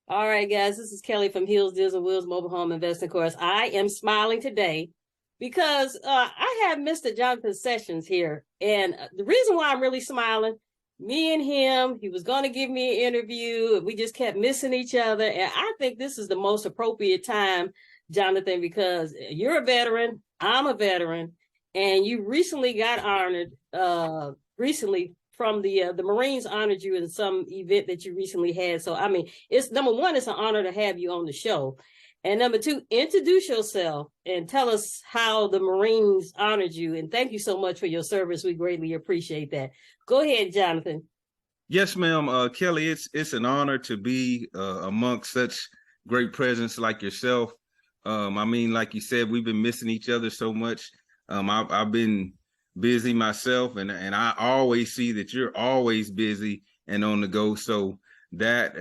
All right, guys, this is Kelly from Hills, Deals, and Wheels Mobile Home Investing Course. I am smiling today because I have Mr. Jonathan Sessions here. And the reason why I'm really smiling, me and him, he was going to give me an interview, and we just kept missing each other. And I think this is the most appropriate time, Jonathan, because you're a veteran, I'm a veteran, and you recently got honored recently from the Marines honored you in some event that you recently had. So, I mean, it's number one, it's an honor to have you on the show. And number two, introduce yourself and tell us how the Marines honored you. And thank you so much for your service. We greatly appreciate that. Go ahead, Jonathan. Yes, ma'am. Kelly, it's an honor to be amongst such great presence like yourself. I mean, like you said, we've been missing each other so much. I've been busy myself, and I always see that you're always busy and on the go. So that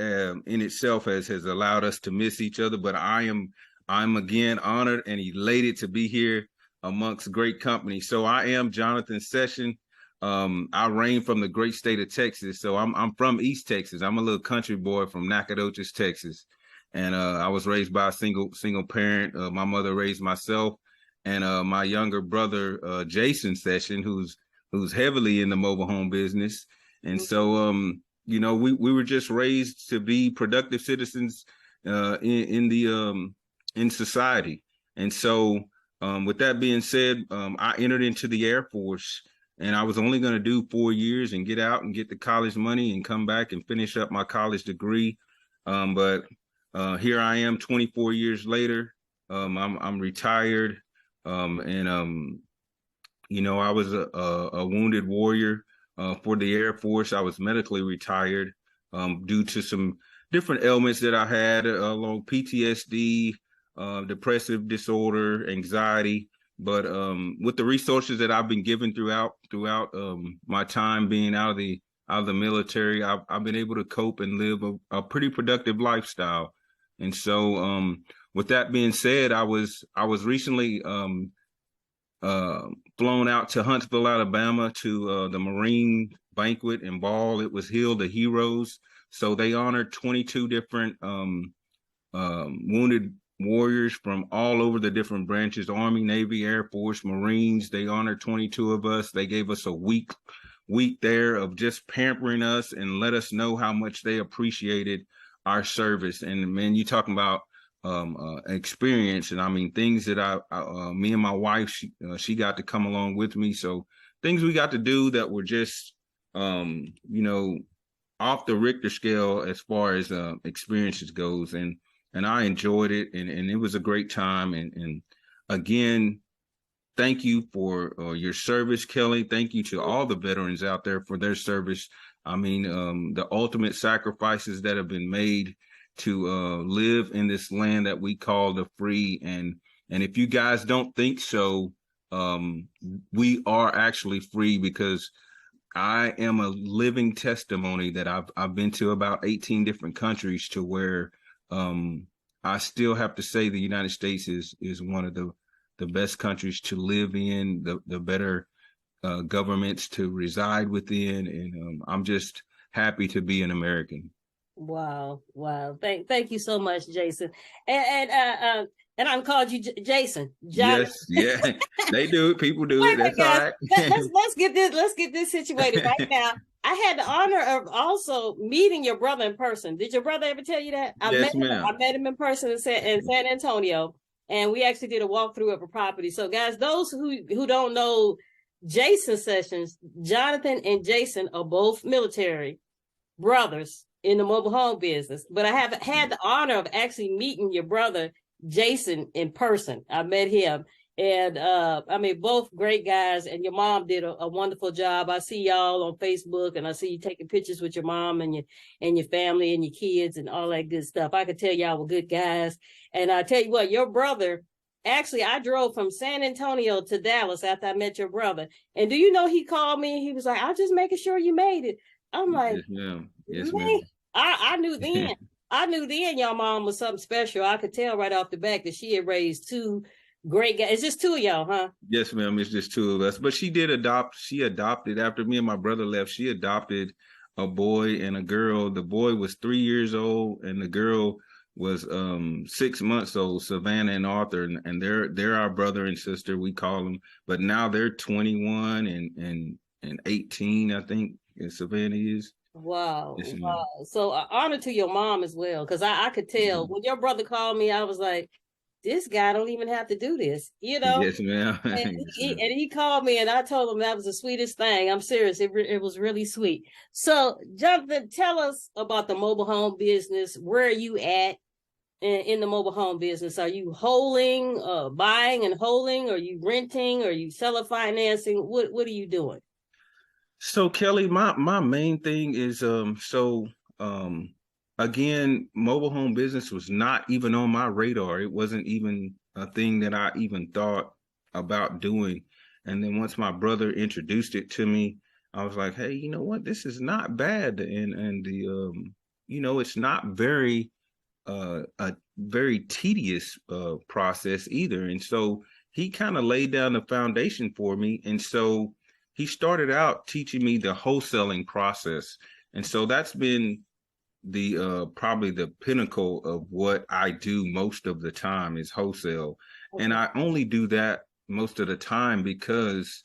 in itself has allowed us to miss each other. But I'm again honored and elated to be here amongst great company. So I am Jonathan Session. I reign from the great state of Texas. So I'm from East Texas. I'm a little country boy from Nacogdoches, Texas. And I was raised by a single parent. My mother raised myself and my younger brother, Jason Session, who's heavily in the mobile home business. And so, we were just raised to be productive citizens in society. And so, with that being said, I entered into the Air Force, and I was only going to do 4 years and get out and get the college money and come back and finish up my college degree. But here I am 24 years later. I'm retired. I was a wounded warrior for the Air Force. I was medically retired due to some different ailments that I had, along PTSD, depressive disorder, anxiety. But with the resources that I've been given throughout my time being out of the military, I've been able to cope and live a pretty productive lifestyle. And so, with that being said, I was recently flown out to Huntsville, Alabama, to the Marine banquet and ball. It was Hill the Heroes. So they honored 22 different wounded warriors from all over the different branches: Army, Navy, Air Force, Marines. They honored 22 of us. They gave us a week there of just pampering us and let us know how much they appreciated our service. And man, you talking about experience, and I mean things that me and my wife, she got to come along with me. So things we got to do that were just off the Richter scale as far as experiences goes, and I enjoyed it, and it was a great time. And again, thank you for your service, Kelly. Thank you to all the veterans out there for their service. I mean, the ultimate sacrifices that have been made to live in this land that we call the free. And if you guys don't think so, we are actually free, because I am a living testimony that I've been to about 18 different countries, to where I still have to say the United States is one of the best countries to live in, the better governments to reside within. And I'm just happy to be an American. Wow. Thank you so much, Jason. And I'm called you Jason. Jonathan. Yes, yeah, they do. People do it. That's all right. let's get this situated right now. I had the honor of also meeting your brother in person. Did your brother ever tell you that? Yes, ma'am. I met him in person in San Antonio, and we actually did a walkthrough of a property. So, guys, those who don't know Jason Sessions, Jonathan and Jason are both military brothers in the mobile home business. But I have had the honor of actually meeting your brother Jason in person. I met him, and I mean, both great guys, and your mom did a wonderful job. I see y'all on Facebook, and I see you taking pictures with your mom and your family and your kids and all that good stuff. I could tell y'all were good guys. And I tell you what, your brother, actually, I drove from San Antonio to Dallas after I met your brother. And do you know, he called me, he was like, "I'm just making sure you made it." I'm like, yes, ma'am. Yes, ma'am. I knew then. I knew then your mom was something special. I could tell right off the back that she had raised two great guys. It's just two of y'all, huh? Yes, ma'am. It's just two of us. But she did adopt. She adopted after me and my brother left. She adopted a boy and a girl. The boy was 3 years old, and the girl was 6 months old. Savannah and Arthur, and they're our brother and sister. We call them, but now they're 21 and 18, I think. And Savannah is. Wow. Yes, ma'am. Wow. So honor to your mom as well, because I could tell when your brother called me, I was like, this guy don't even have to do this, you know? Yes, ma'am. And Yes, ma'am. he called me and I told him that was the sweetest thing. I'm serious. It was really sweet. So, Jonathan, tell us about the mobile home business. Where are you at in the mobile home business? Are you holding, buying and holding? Are you renting? Are you seller financing? What are you doing? So Kelly, my main thing is um again, mobile home business was not even on my radar. It wasn't even a thing that I even thought about doing. And then once my brother introduced it to me, I was like, hey, you know what? This is not bad. And the it's not very a very tedious process either. And so he kind of laid down the foundation for me. And so he started out teaching me the wholesaling process. And so that's been the probably the pinnacle of what I do most of the time is wholesale. Okay. And I only do that most of the time because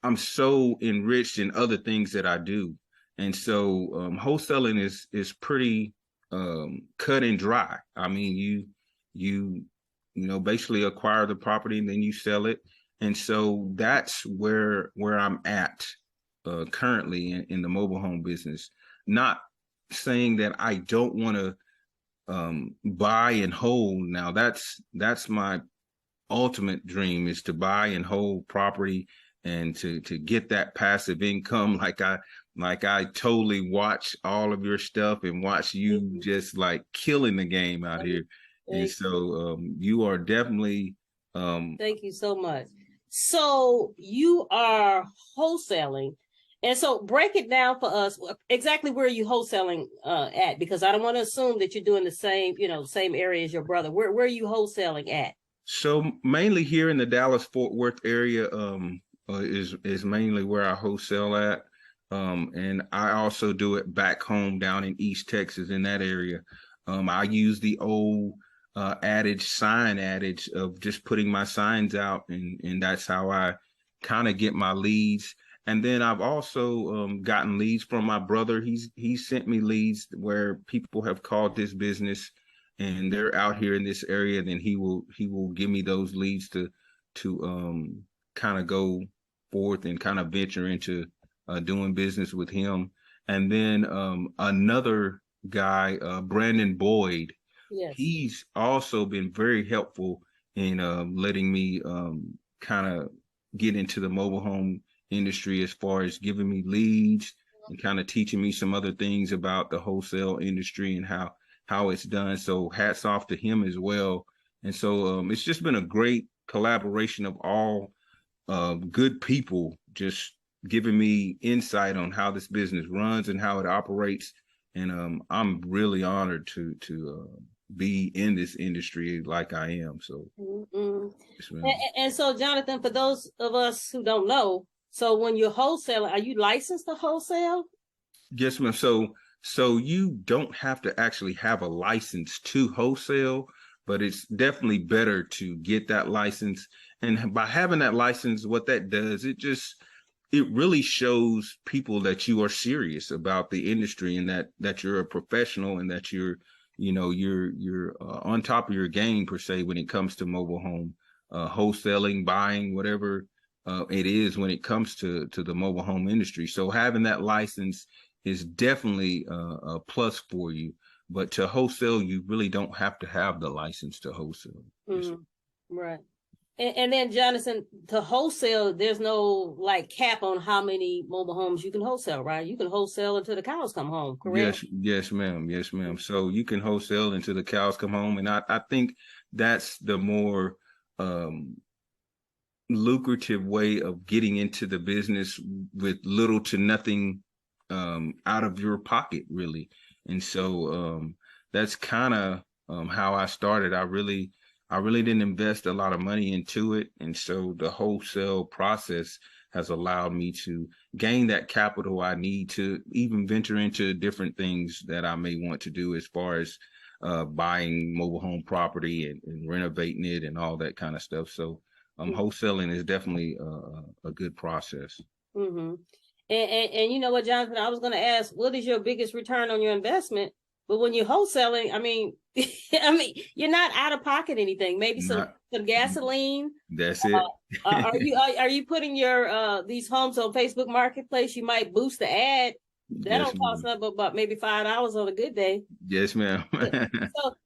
I'm so enriched in other things that I do. And so wholesaling is pretty cut and dry. I mean, you basically acquire the property and then you sell it. And so that's where I'm at currently in the mobile home business. Not saying that I don't want to buy and hold. Now that's my ultimate dream, is to buy and hold property and to get that passive income. Like I totally watch all of your stuff and watch you just like killing the game out here. And so you are definitely Thank you so much. So you are wholesaling. And so break it down for us exactly where are you wholesaling at, because I don't want to assume that you're doing the same area as your brother. Where are you wholesaling at? so mainly here in the Dallas Fort Worth area is mainly where I wholesale at. And I also do it back home down in East Texas in that area. I use the old sign adage of just putting my signs out, and that's how I kind of get my leads. And then I've also gotten leads from my brother. He's sent me leads where people have called this business and they're out here in this area. Then he will give me those leads to kind of go forth and kind of venture into doing business with him. And then another guy, Brandon Boyd, Yes. he's also been very helpful in letting me kind of get into the mobile home industry, as far as giving me leads and kind of teaching me some other things about the wholesale industry and how it's done. So hats off to him as well. And so it's just been a great collaboration of all good people just giving me insight on how this business runs and how it operates. And I'm really honored to be in this industry like I am. So, yes, and so, Jonathan, for those of us who don't know, so when you're wholesaling, are you licensed to wholesale? Yes, ma'am. So you don't have to actually have a license to wholesale, but it's definitely better to get that license. And by having that license, what that does, it really shows people that you are serious about the industry and that you're a professional and that you're on top of your game per se when it comes to mobile home wholesaling, buying, whatever it is when it comes to the mobile home industry. So having that license is definitely a plus for you. But to wholesale, you really don't have to have the license to wholesale. Right. And then, Jonathan, to wholesale, there's no like cap on how many mobile homes you can wholesale, right? You can wholesale until the cows come home, correct? Yes, ma'am. Yes, ma'am. So you can wholesale until the cows come home. And I think that's the more lucrative way of getting into the business with little to nothing out of your pocket, really. And so that's kind of how I started. I really didn't invest a lot of money into it, and so the wholesale process has allowed me to gain that capital I need to even venture into different things that I may want to do as far as buying mobile home property and renovating it and all that kind of stuff. So wholesaling is definitely a good process. Mm-hmm. And you know what, Jonathan, I was going to ask, what is your biggest return on your investment? But when you're wholesaling, I mean, you're not out of pocket anything. Maybe some gasoline. That's it. Are you putting your these homes on Facebook Marketplace? You might boost the ad. That don't cost nothing but maybe $5 on a good day. Yes, ma'am.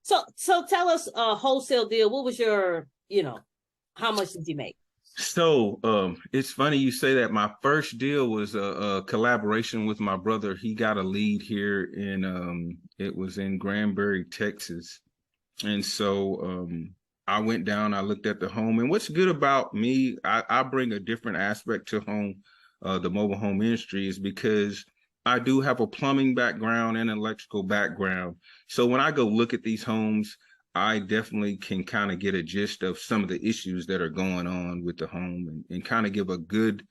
so tell us a wholesale deal. What was your, how much did you make? So it's funny you say that. My first deal was a collaboration with my brother. He got a lead here in it was in Granbury, Texas. And so I went down, I looked at the home. And what's good about me, I bring a different aspect to the mobile home industry, is because I do have a plumbing background and electrical background. So when I go look at these homes, I definitely can kind of get a gist of some of the issues that are going on with the home and kind of give a good,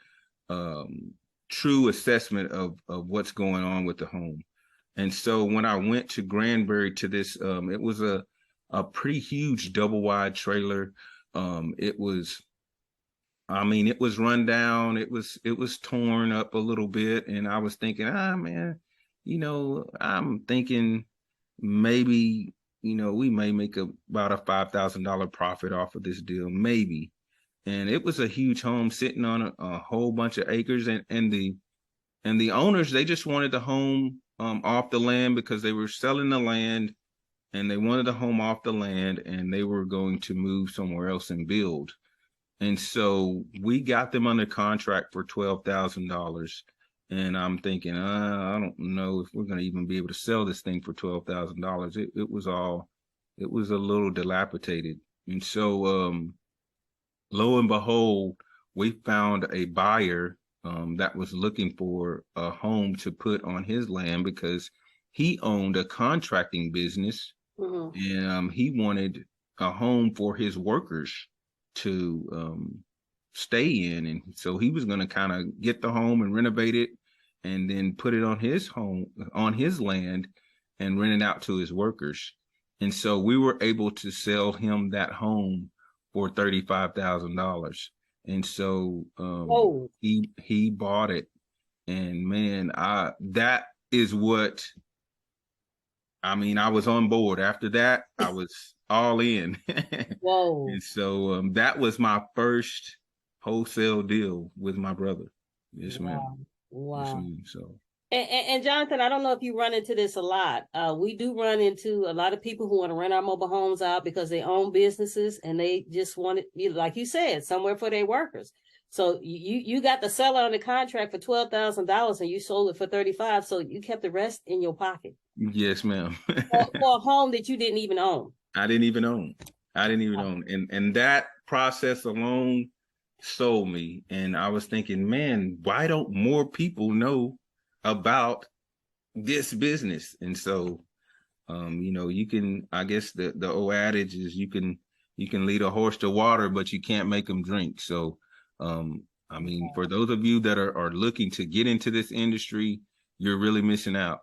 true assessment of what's going on with the home. And so when I went to Granbury to this, it was a pretty huge double wide trailer. It was run down. It was torn up a little bit. And I was thinking, man, I'm thinking maybe, we may make about a $5,000 profit off of this deal, maybe. And it was a huge home sitting on a whole bunch of acres, and the owners, they just wanted the home off the land because they were selling the land, and they wanted the home off the land, and they were going to move somewhere else and build. And so we got them under contract for $12,000. And I'm thinking, I don't know if we're going to even be able to sell this thing for $12,000. It was a little dilapidated. And so, lo and behold, we found a buyer that was looking for a home to put on his land because he owned a contracting business, and he wanted a home for his workers to stay in. And so he was going to kind of get the home and renovate it and then put it on his home, on his land, and rent it out to his workers. And so we were able to sell him that home for $35,000. And so he bought it. And man, that is what, I was on board. After that, I was all in. Whoa. And so that was my first wholesale deal with my brother. Yes, ma'am. Wow. Yes, ma'am. So. And Jonathan, I don't know if you run into this a lot. We do run into a lot of people who want to rent our mobile homes out because they own businesses and they just want it, like you said, somewhere for their workers. So you got the seller on the contract for $12,000 and you sold it for $35,000. So you kept the rest in your pocket. Yes, ma'am. for a home that you didn't even own. I didn't even own. And that process alone sold me. And I was thinking, man, why don't more people know about this business? And so, you can, I guess the old adage is you can lead a horse to water, but you can't make them drink. So, for those of you that are looking to get into this industry, you're really missing out.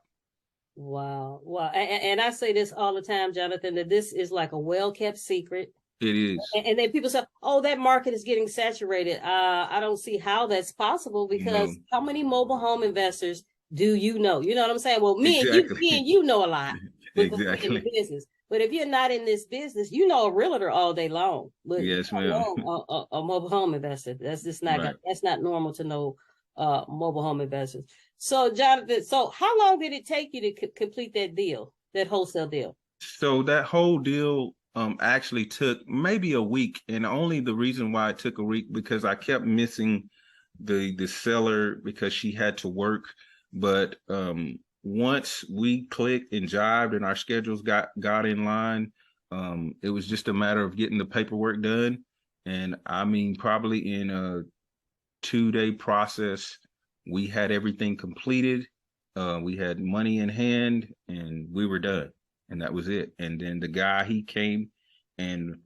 Wow. And I say this all the time, Jonathan, that this is like a well-kept secret. It is. And then people say, oh, that market is getting saturated. I don't see how that's possible because how many mobile home investors do you know? You know what I'm saying? Well, me and you know a lot with the business. But if you're not in this business, you know a realtor all day long. But yes, ma'am. A mobile home investor. That's just not that's not normal to know mobile home investors. So, Jonathan, how long did it take you to complete that deal, that wholesale deal? So that whole deal actually took maybe a week, and only the reason why it took a week because I kept missing the seller because she had to work. But once we clicked and jived and our schedules got in line, it was just a matter of getting the paperwork done. And probably in a 2-day process, we had everything completed. We had money in hand and we were done. And that was it. And then the guy, he came and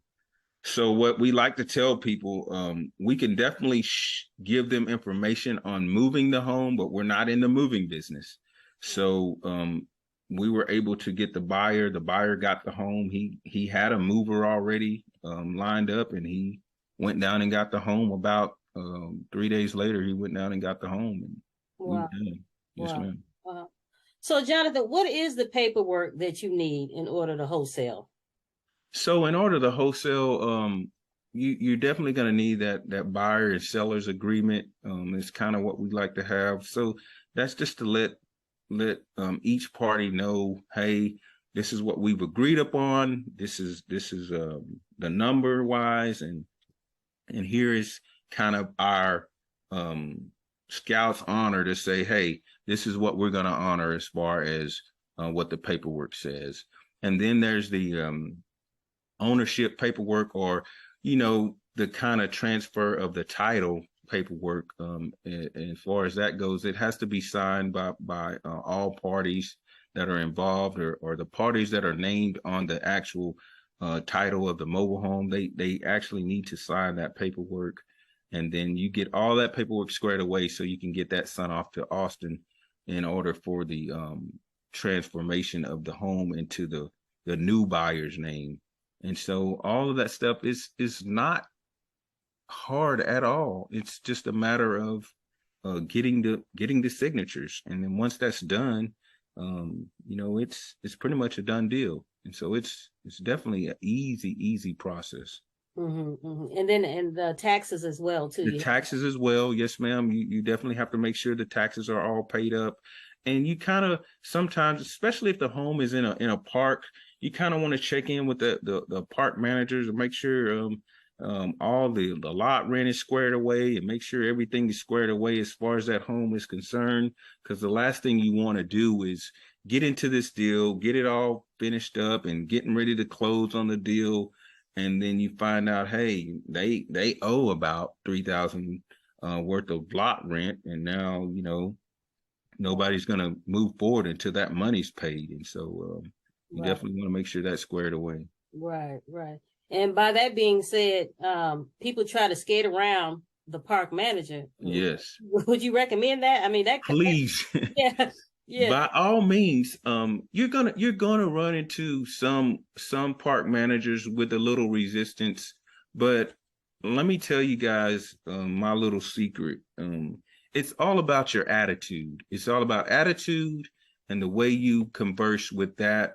So what we like to tell people, we can definitely give them information on moving the home, but we're not in the moving business. So we were able to get the buyer. The buyer got the home. He had a mover already lined up, and he went down and got the home. About 3 days later, he went down and got the home, and Wow. we've done. Yes, Wow. ma'am. Wow. So, Jonathan, what is the paperwork that you need in order to wholesale? So in order to wholesale, you're definitely going to need that buyer and seller's agreement. It's kind of what we like to have. So that's just to let each party know, hey, this is what we've agreed upon. This is the number wise, and here is kind of our scouts honor to say, hey, this is what we're going to honor as far as what the paperwork says. And then there's the ownership paperwork, or the kind of transfer of the title paperwork. As far as that goes, it has to be signed by all parties that are involved, or the parties that are named on the actual title of the mobile home. They actually need to sign that paperwork, and then you get all that paperwork squared away so you can get that sent off to Austin in order for the transformation of the home into the new buyer's name. And so all of that stuff is not hard at all. It's just a matter of getting the signatures, and then once that's done, it's pretty much a done deal. And so it's definitely an easy process. And then the taxes as well too. The taxes as well, yes, ma'am. You definitely have to make sure the taxes are all paid up, and you kind of sometimes, especially if the home is in a park, you kind of want to check in with the park managers and make sure all the lot rent is squared away, and make sure everything is squared away as far as that home is concerned. Because the last thing you want to do is get into this deal, get it all finished up, and getting ready to close on the deal, and then you find out, hey, they owe about $3,000 worth of lot rent, and now nobody's going to move forward until that money's paid. And so you definitely want to make sure that's squared away. Right. And by that being said, people try to skate around the park manager. Yes. Would you recommend that? I mean, that please. Yeah. By all means, you're gonna run into some park managers with a little resistance, but let me tell you guys my little secret. It's all about your attitude. It's all about attitude and the way you converse with that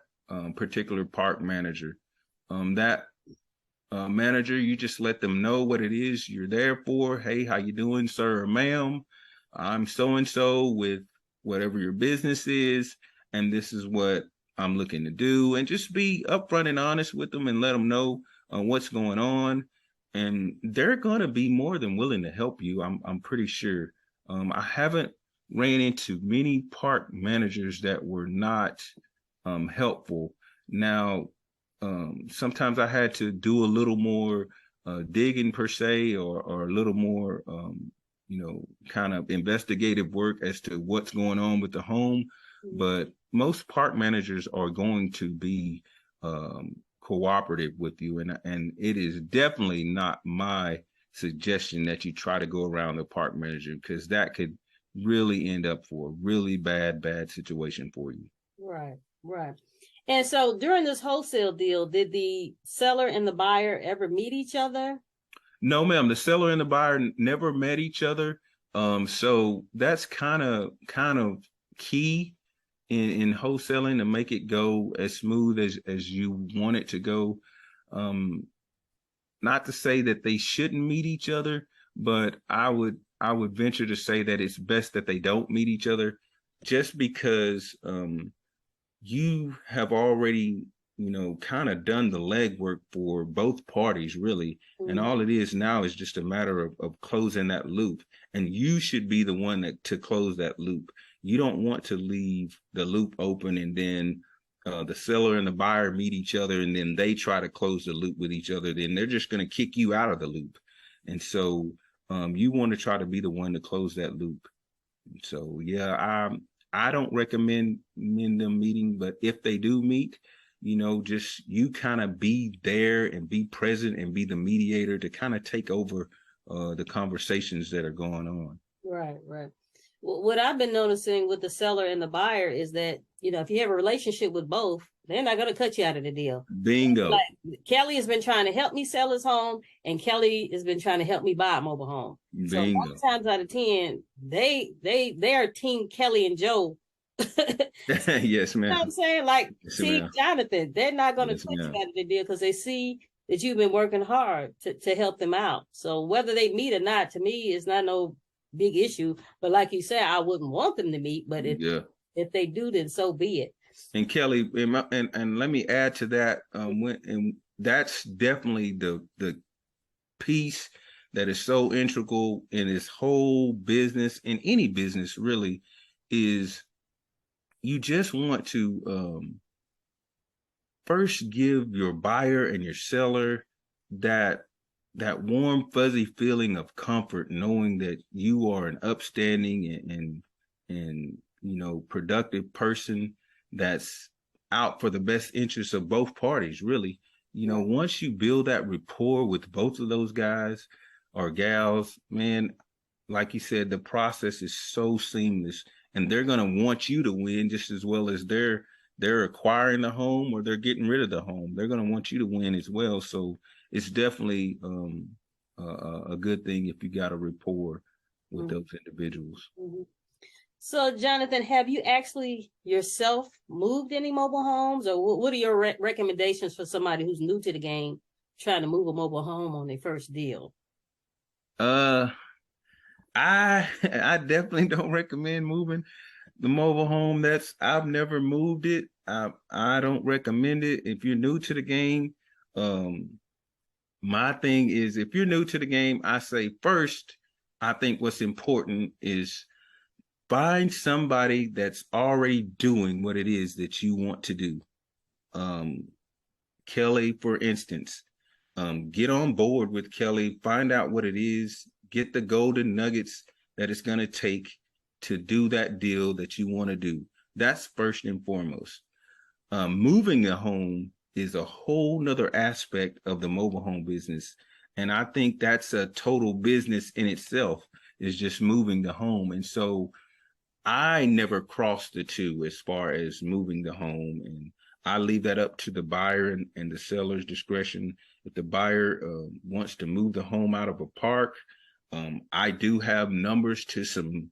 particular park manager. That manager, you just let them know what it is you're there for. Hey, how you doing, sir or ma'am? I'm so and so with whatever your business is, and this is what I'm looking to do. And just be upfront and honest with them, and let them know what's going on. And they're going to be more than willing to help you. I'm pretty sure. I haven't ran into many park managers that were not helpful. Now, sometimes I had to do a little more digging per se, or a little more kind of investigative work as to what's going on with the home. But most park managers are going to be cooperative with you, and it is definitely not my suggestion that you try to go around the park manager, because that could really end up for a really bad situation for you. Right. And so during this wholesale deal, did the seller and the buyer ever meet each other? No, ma'am. The seller and the buyer never met each other. So that's kind of key in wholesaling, to make it go as smooth as you want it to go. Not to say that they shouldn't meet each other, but I would venture to say that it's best that they don't meet each other, just because you have already kind of done the legwork for both parties, really. And all it is now is just a matter of closing that loop, and you should be the one to close that loop. You don't want to leave the loop open, and then the seller and the buyer meet each other, and then they try to close the loop with each other. Then they're just going to kick you out of the loop. And so you want to try to be the one to close that loop. So yeah, I don't recommend them meeting, but if they do meet, just you kind of be there and be present and be the mediator to kind of take over the conversations that are going on. Right, right. What I've been noticing with the seller and the buyer is that, if you have a relationship with both, they're not going to cut you out of the deal. Bingo. Like Kelly has been trying to help me sell his home, and Kelly has been trying to help me buy a mobile home. Bingo. So 9 times out of 10, they are team Kelly and Joe. Yes, ma'am. You know what I'm saying? Like Yes, Team ma'am. Jonathan, they're not going to Yes, cut you ma'am. out of the deal because they see that you've been working hard to help them out. So whether they meet or not, to me, is not no big issue. But like you said, I wouldn't want them to meet. But if they do, then so be it. And Kelly, and let me add to that. And that's definitely the piece that is so integral in this whole business, in any business really, is you just want to first give your buyer and your seller that warm, fuzzy feeling of comfort, knowing that you are an upstanding and productive person that's out for the best interests of both parties, really. Once you build that rapport with both of those guys or gals, man, like you said, the process is so seamless, and they're going to want you to win just as well as they're acquiring the home or they're getting rid of the home. They're going to want you to win as well. So it's definitely a good thing if you got a rapport with those individuals. Mm-hmm. So, Jonathan, have you actually yourself moved any mobile homes, or what are your recommendations for somebody who's new to the game trying to move a mobile home on their first deal? I definitely don't recommend moving the mobile home. I've never moved it. I don't recommend it. If you're new to the game, my thing is, if you're new to the game, I say first, I think what's important is find somebody that's already doing what it is that you want to do. Kelly, for instance, get on board with Kelly, find out what it is, get the golden nuggets that it's going to take to do that deal that you want to do. That's first and foremost. Moving a home is a whole nother aspect of the mobile home business. And I think that's a total business in itself, is just moving the home. And so I never crossed the two as far as moving the home, and I leave that up to the buyer and the seller's discretion. If the buyer wants to move the home out of a park, I do have numbers to some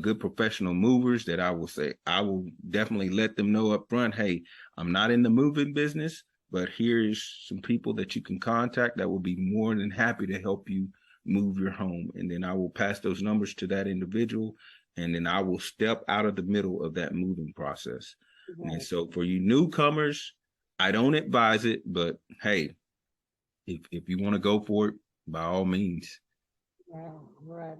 good professional movers that I will definitely let them know up front, hey, I'm not in the moving business, but here's some people that you can contact that will be more than happy to help you move your home. And then I will pass those numbers to that individual, and then I will step out of the middle of that moving process. Right. And so for you newcomers, I don't advise it, but hey, if you want to go for it, by all means. Right.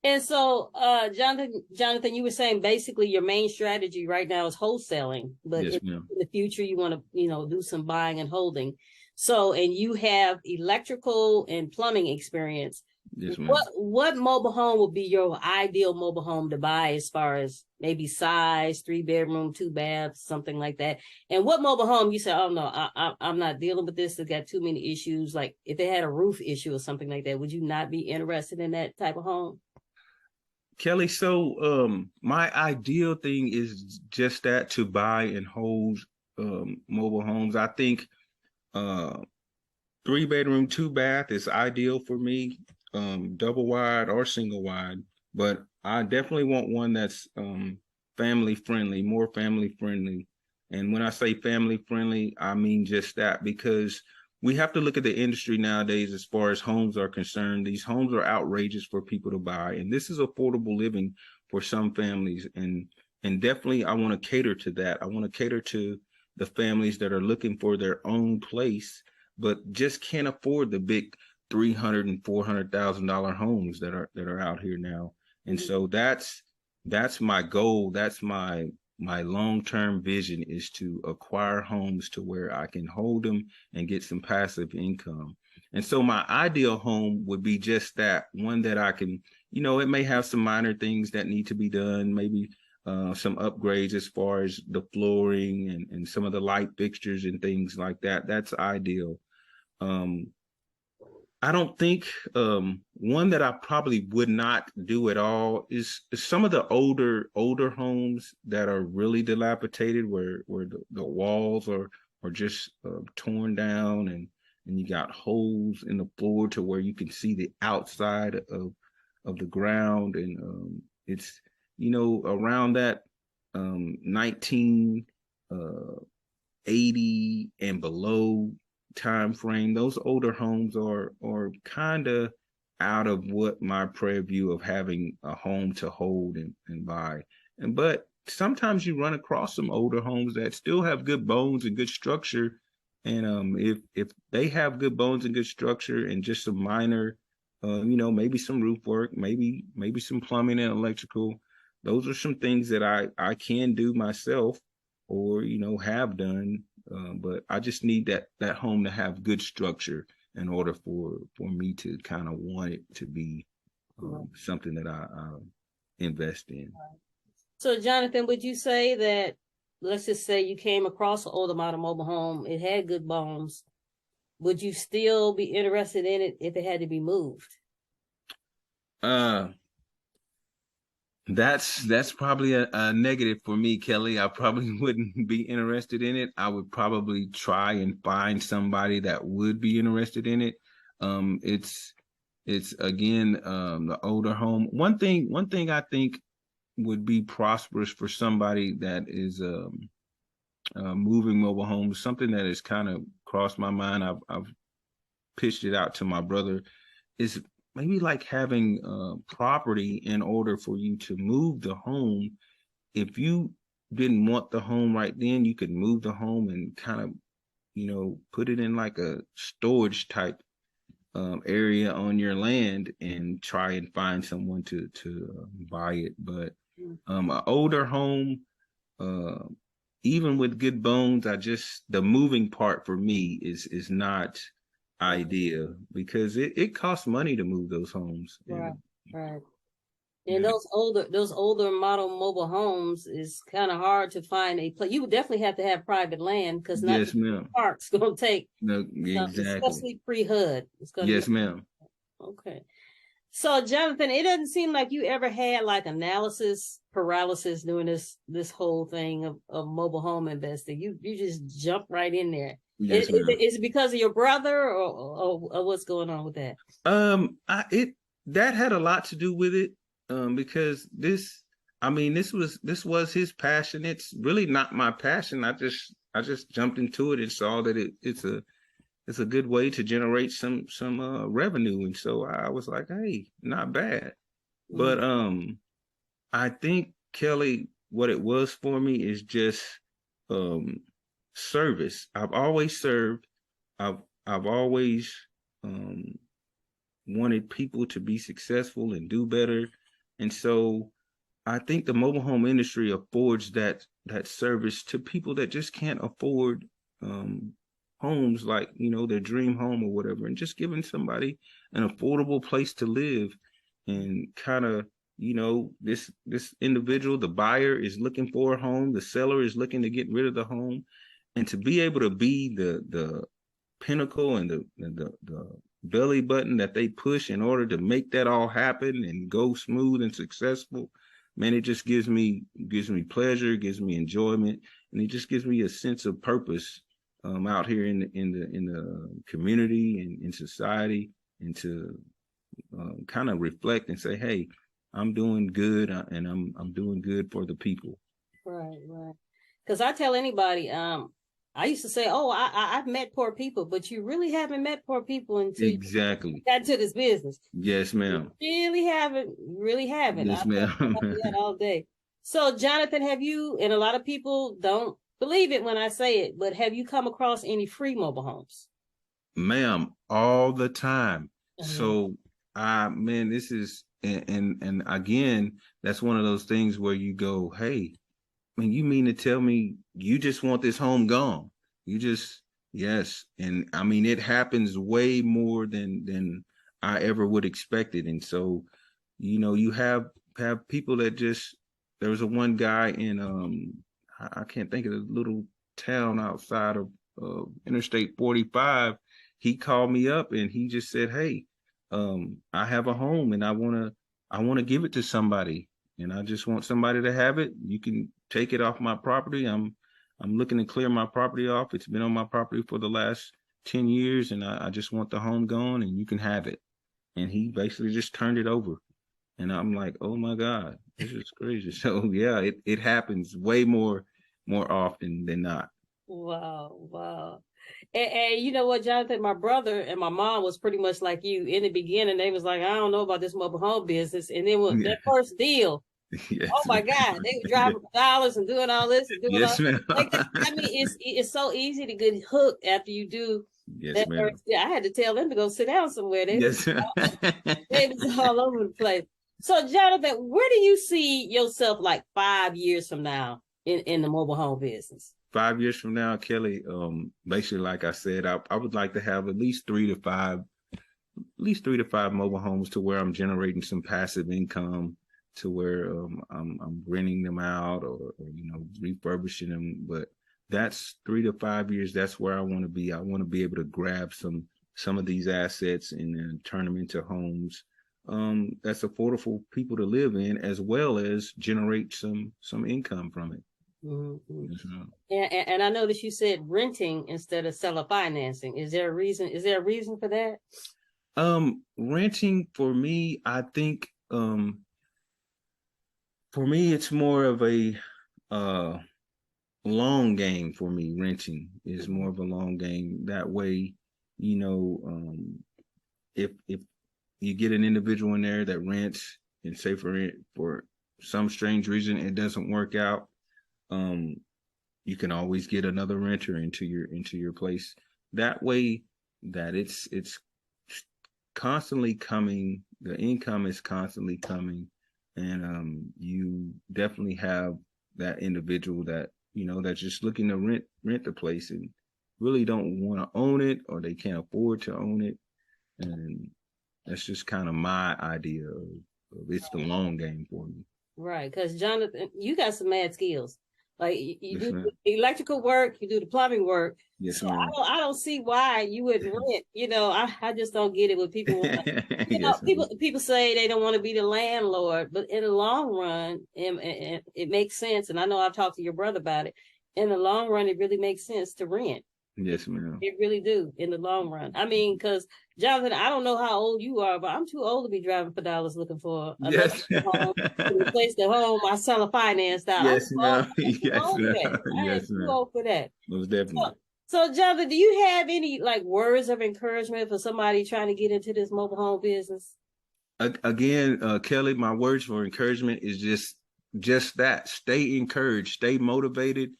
And so, Jonathan, you were saying basically your main strategy right now is wholesaling, but yes, in the future you want to, do some buying and holding. So, and you have electrical and plumbing experience. Yes, ma'am. What mobile home would be your ideal mobile home to buy, as far as maybe size, 3-bedroom, 2 baths, something like that? And what mobile home you say, oh no, I'm not dealing with this, it's got too many issues? Like if it had a roof issue or something like that, would you not be interested in that type of home? Kelly, so my ideal thing is just that, to buy and hold mobile homes. I think 3-bedroom, 2 bath is ideal for me, double wide or single wide, but I definitely want one that's family friendly, more family friendly. And when I say family friendly, I mean just that, because we have to look at the industry nowadays as far as homes are concerned. These homes are outrageous for people to buy, and this is affordable living for some families. And definitely I want to cater to that. I want to cater to the families that are looking for their own place, but just can't afford the big $300,000 and $400,000 homes that are out here now. And so that's my goal. That's my long-term vision, is to acquire homes to where I can hold them and get some passive income. And so my ideal home would be just that, one that I can, it may have some minor things that need to be done, maybe some upgrades as far as the flooring and some of the light fixtures and things like that. That's ideal. I don't think one that I probably would not do at all is some of the older homes that are really dilapidated, where the walls are just torn down, and you got holes in the floor to where you can see the outside of the ground, and it's around that 1980 and below time frame. Those older homes are kind of out of what my purview of having a home to hold and buy. But sometimes you run across some older homes that still have good bones and good structure. And if they have good bones and good structure and just some minor maybe some roof work, maybe some plumbing and electrical, those are some things that I can do myself, or have done. But I just need that home to have good structure in order for me to kind of want it to be something that I invest in. So, Jonathan, would you say that, let's just say you came across an older model mobile home, it had good bones, would you still be interested in it if it had to be moved? That's probably a negative for me, Kelly. I probably wouldn't be interested in it. I would probably try and find somebody that would be interested in it. It's again the older home. One thing I think would be prosperous for somebody that is moving mobile homes, something that has kind of crossed my mind. I've pitched it out to my brother, is maybe like having property in order for you to move the home. If you didn't want the home right then, you could move the home and kind of, put it in like a storage type area on your land and try and find someone to buy it. But an older home, even with good bones, the moving part for me is not idea, because it costs money to move those homes. Right. And those older model mobile homes is kind of hard to find a place. You would definitely have to have private land, because not yes, ma'am. park's gonna take Exactly. especially pre-HUD. It's gonna yes, ma'am. Okay. So, Jonathan, it doesn't seem like you ever had like analysis paralysis doing this whole thing of mobile home investing. You just jump right in there. Yes, is it because of your brother, or what's going on with that? That had a lot to do with it, because this was his passion. It's really not my passion. I just jumped into it and saw that it's a good way to generate some revenue, and so I was like, hey, not bad. But I think, Kelly, what it was for me is just service. I've always served. I've always wanted people to be successful and do better, and so I think the mobile home industry affords that service to people that just can't afford homes, like their dream home or whatever, and just giving somebody an affordable place to live. And kind of this individual, the buyer, is looking for a home, the seller is looking to get rid of the home, and to be able to be the pinnacle and the belly button that they push in order to make that all happen and go smooth and successful, man, it just gives me pleasure, gives me enjoyment, and it just gives me a sense of purpose out here in the community and in society, and to kind of reflect and say, hey, I'm doing good, and I'm doing good for the people. Right. Because I tell anybody, I used to say, oh, I've met poor people, but you really haven't met poor people until exactly you got into this business. Yes, ma'am. You really haven't. Yes, ma'am. All day. So, Jonathan, have you, and a lot of people don't believe it when I say it, but have you come across any free mobile homes? Ma'am, all the time. So, man, this is, and again, that's one of those things where you go, hey, I mean, you mean to tell me you just want this home gone? Yes. And I mean, it happens way more than I ever would expect it. And so, you have people that just there was a one guy in I can't think of the little town outside of Interstate 45. He called me up and he just said, "Hey, I have a home and I wanna give it to somebody, and I just want somebody to have it. You can take it off my property. I'm looking to clear my property off. It's been on my property for the last 10 years, and I just want the home gone, and you can have it." And he basically just turned it over. And I'm like, oh my God, this is crazy. So yeah, it happens way more often than not. Wow, wow. And you know what, Jonathan, my brother and my mom was pretty much like you. In the beginning, they was like, I don't know about this mobile home business. And then when Yeah. that first deal, oh Yes, my ma'am. God, they were Yeah. driving for dollars and doing all this and doing all Yes, ma'am. like I mean, it's so easy to get hooked after you do Yes, that ma'am. first deal. I had to tell them to go sit down somewhere. Yes. They was all over the place. So Jonathan, where do you see yourself like 5 years from now in the mobile home business? 5 years from now, Kelly, basically, like I said, I would like to have at least 3 to 5 mobile homes to where I'm generating some passive income, to where I'm renting them out, or refurbishing them. But that's 3 to 5 years. That's where I want to be. I want to be able to grab some of these assets and then turn them into homes that's affordable for people to live in, as well as generate some income from it. Mm-hmm. Yes, ma'am. And I noticed you said renting instead of seller financing. Is there a reason? Is there a reason for that? Renting for me, I think, for me, it's more of a uh long game for me. Renting is more of a long game. That way, you know, if you get an individual in there that rents, and say for some strange reason it doesn't work out, um, you can always get another renter into your place. That way, that it's constantly coming. The income is constantly coming, and you definitely have that individual that that's just looking to rent the place and really don't want to own it, or they can't afford to own it. And that's just kind of my idea of it's the long game for me. Right, because Jonathan, you got some mad skills. Like you Yes, do ma'am. the electrical work, you do the plumbing work. Yes, So ma'am. I don't see why you wouldn't rent. I just don't get it when people want Yes, ma'am. people say they don't want to be the landlord, but in the long run, it makes sense. And I know I've talked to your brother about it. In the long run, it really makes sense to rent. Yes, ma'am. It really do in the long run. I mean, because Jonathan, I don't know how old you are, but I'm too old to be driving for dollars looking for another Yes. home to replace the home I sell a finance out. Yes, ma'am. I'm too Yes, old for that. ma'am. I am Yes, too ma'am. old for that. Most So, definitely. so Jonathan, do you have any like words of encouragement for somebody trying to get into this mobile home business? Again, Kelly, my words for encouragement is just that. Stay encouraged, stay motivated,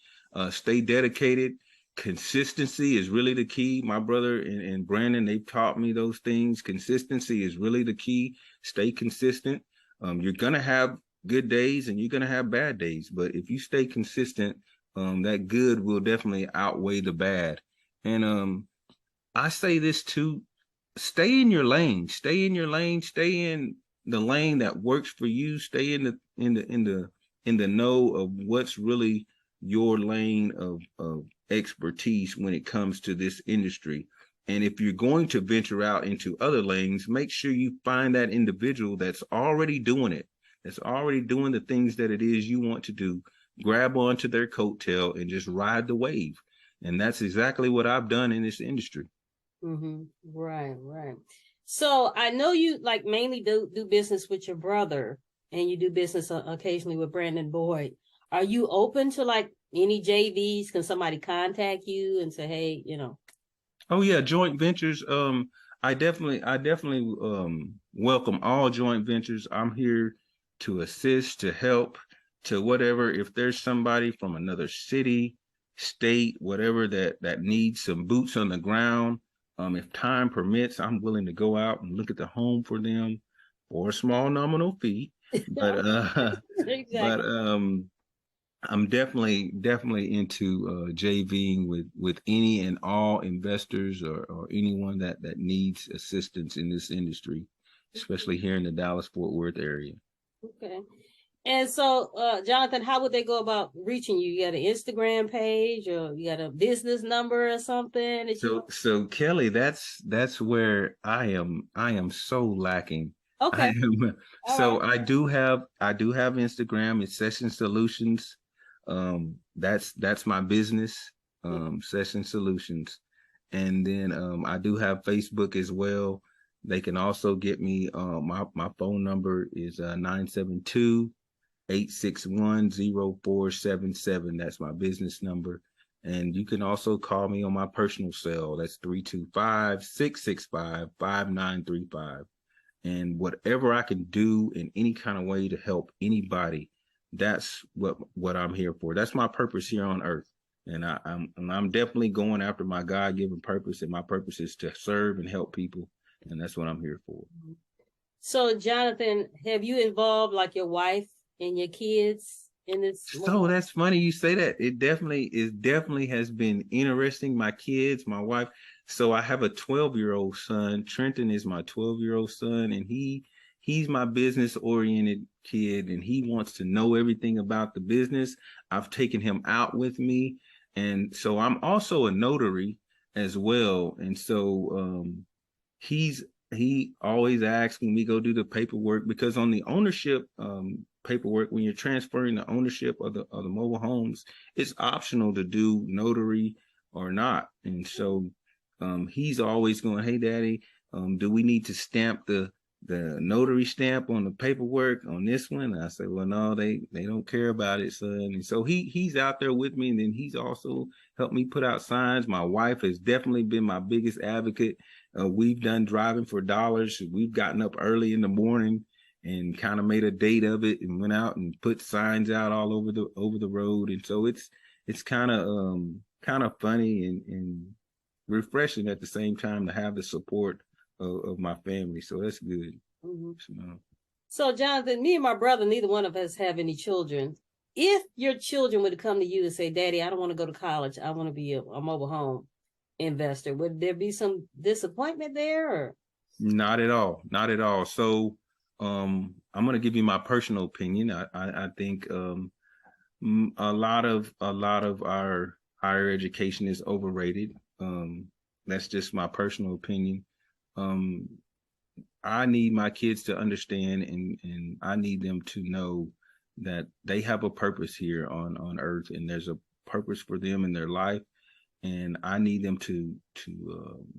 stay dedicated. Consistency is really the key. My brother and Brandon, they've taught me those things. Consistency is really the key. Stay consistent. You're gonna have good days and you're gonna have bad days, but if you stay consistent, that good will definitely outweigh the bad. And I say this too: stay in your lane. Stay in your lane. Stay in the lane that works for you. Stay in the know of what's really your lane of expertise when it comes to this industry. And if you're going to venture out into other lanes, make sure you find that individual that's already doing it, that's already doing the things that it is you want to do. Grab onto their coattail and just ride the wave. And that's exactly what I've done in this industry. Mm-hmm. Right, right. So I know you like mainly do business with your brother, and you do business occasionally with Brandon Boyd. Are you open to like any JVs? Can somebody contact you and say, hey, Oh yeah, joint ventures. I definitely welcome all joint ventures. I'm here to assist, to help, to whatever. If there's somebody from another city, state, whatever that needs some boots on the ground, if time permits, I'm willing to go out and look at the home for them for a small nominal fee. But but exactly. I'm definitely into JVing with any and all investors, or anyone that needs assistance in this industry, especially here in the Dallas Fort Worth area. Okay. And so, Jonathan, how would they go about reaching you? You got an Instagram page, or you got a business number or something that you? So Kelly, that's where I am so lacking. I Okay, am all right. so I do have Instagram. It's Session Solutions. That's my business. Session Solutions. And then I do have Facebook as well. They can also get me. My phone number is 972-861-0477. That's my business number. And you can also call me on my personal cell. That's 325-665-5935. And whatever I can do in any kind of way to help anybody, that's what I'm here for. That's my purpose here on earth. And I'm definitely going after my God-given purpose, and my purpose is to serve and help people, and that's what I'm here for. So, Jonathan, have you involved like your wife and your kids in this? So that's funny you say that. It definitely has been interesting. My kids, my wife. So I have a 12-year-old son. Trenton is my 12-year-old son, and he's my business oriented kid, and he wants to know everything about the business. I've taken him out with me, and so I'm also a notary as well. And so he's he always asks when we go do the paperwork, because on the ownership paperwork, when you're transferring the ownership of the mobile homes, it's optional to do notary or not. And so he's always going, "Hey daddy, do we need to stamp the notary stamp on the paperwork on this one?" And I say, "Well, no, they don't care about it, son." And so he's out there with me, and then he's also helped me put out signs. My wife has definitely been my biggest advocate. We've done driving for dollars. We've gotten up early in the morning and kind of made a date of it and went out and put signs out all over the road. And so it's kind of funny and refreshing at the same time to have the support of my family. So that's good. Mm-hmm. So, Jonathan, me and my brother, neither one of us have any children. If your children would come to you and say, "Daddy, I don't want to go to college. I want to be a mobile home investor," would there be some disappointment there? Or? Not at all. Not at all. So I'm going to give you my personal opinion. I think a lot of our higher education is overrated. That's just my personal opinion. I need my kids to understand, and I need them to know that they have a purpose here on earth, and there's a purpose for them in their life. And I need them to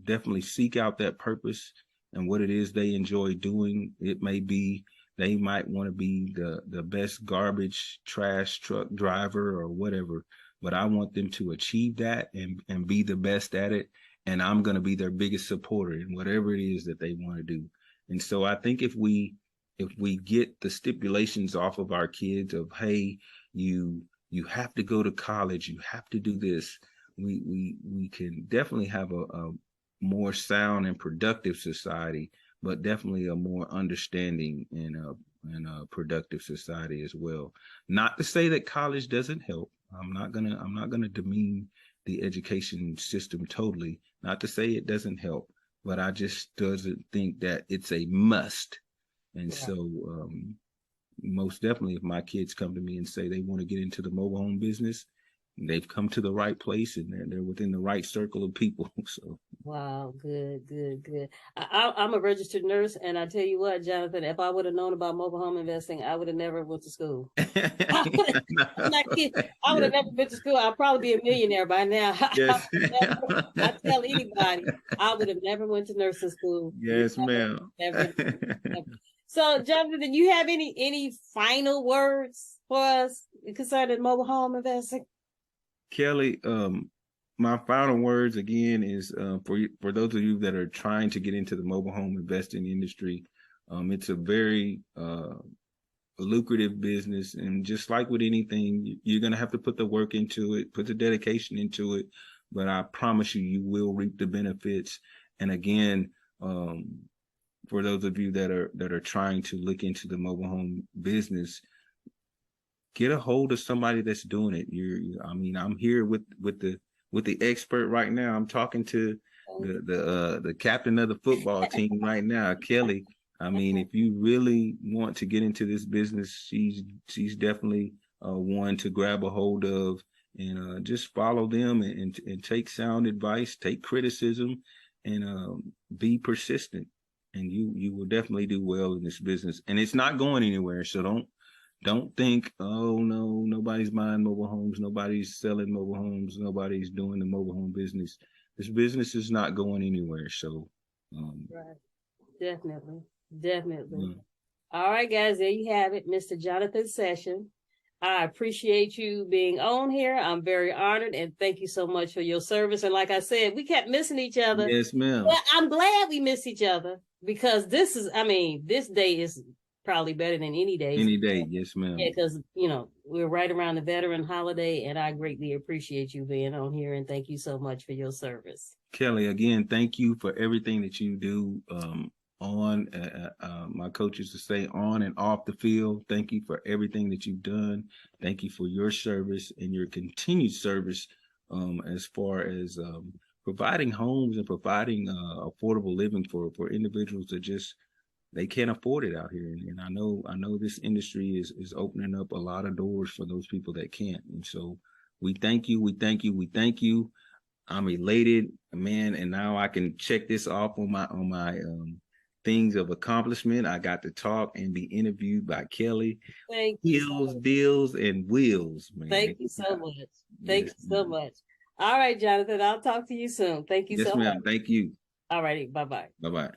definitely seek out that purpose and what it is they enjoy doing. It may be they might want to be the best garbage trash truck driver or whatever, but I want them to achieve that and be the best at it. And I'm going to be their biggest supporter in whatever it is that they want to do. And so I think if we get the stipulations off of our kids of, hey, you have to go to college, you have to do this, we can definitely have a more sound and productive society, but definitely a more understanding and a productive society as well. Not to say that college doesn't help. I'm not gonna demean the education system totally. Not to say it doesn't help, but I just doesn't think that it's a must. And so most definitely, if my kids come to me and say they want to get into the mobile home business, they've come to the right place, and they're within the right circle of people. So wow, good, good, good. I'm a registered nurse, and I tell you what, Jonathan, if I would have known about mobile home investing, I would have never went to school. I'm not kidding. I would have never been to school. I'd probably be a millionaire by now. Yes. I tell anybody, I would have never went to nursing school. Yes, ma'am. Never, never. So, Jonathan, do you have any final words for us concerning mobile home investing? Kelly, my final words again is for those of you that are trying to get into the mobile home investing industry. It's a very lucrative business, and just like with anything, you're going to have to put the work into it, put the dedication into it, but I promise you, you will reap the benefits. And again, for those of you that are trying to look into the mobile home business, get a hold of somebody that's doing it. I'm here with the expert right now. I'm talking to the captain of the football team right now, Kelly. I mean, if you really want to get into this business, she's definitely one to grab a hold of, and just follow them, and take sound advice, take criticism, and be persistent, and you will definitely do well in this business. And it's not going anywhere, so don't think, oh no, nobody's buying mobile homes, nobody's selling mobile homes, nobody's doing the mobile home business. This business is not going anywhere. So right. Definitely. Definitely. yeah. All right, guys, there you have it, Mr. Jonathan Session. I appreciate you being on here. I'm very honored, and thank you so much for your service. And like I said, we kept missing each other. Yes, ma'am. But I'm glad we missed each other, because this day is probably better than any day. Any day, yes, ma'am. Yeah, because we're right around the veteran holiday, and I greatly appreciate you being on here, and thank you so much for your service. Kelly, again, thank you for everything that you do on my coach used to say, on and off the field. Thank you for everything that you've done. Thank you for your service and your continued service as far as providing homes and providing affordable living for individuals that just they can't afford it out here. And I know this industry is opening up a lot of doors for those people that can't. And so we thank you, we thank you, we thank you. I'm elated, man, and now I can check this off on my things of accomplishment. I got to talk and be interviewed by Kelly. Thank you. Heels, deals, and wheels, man. Thank you so much. Thank you so much. All right, Jonathan, I'll talk to you soon. Thank you so much. Yes, ma'am. Thank you. All righty. Bye-bye. Bye-bye.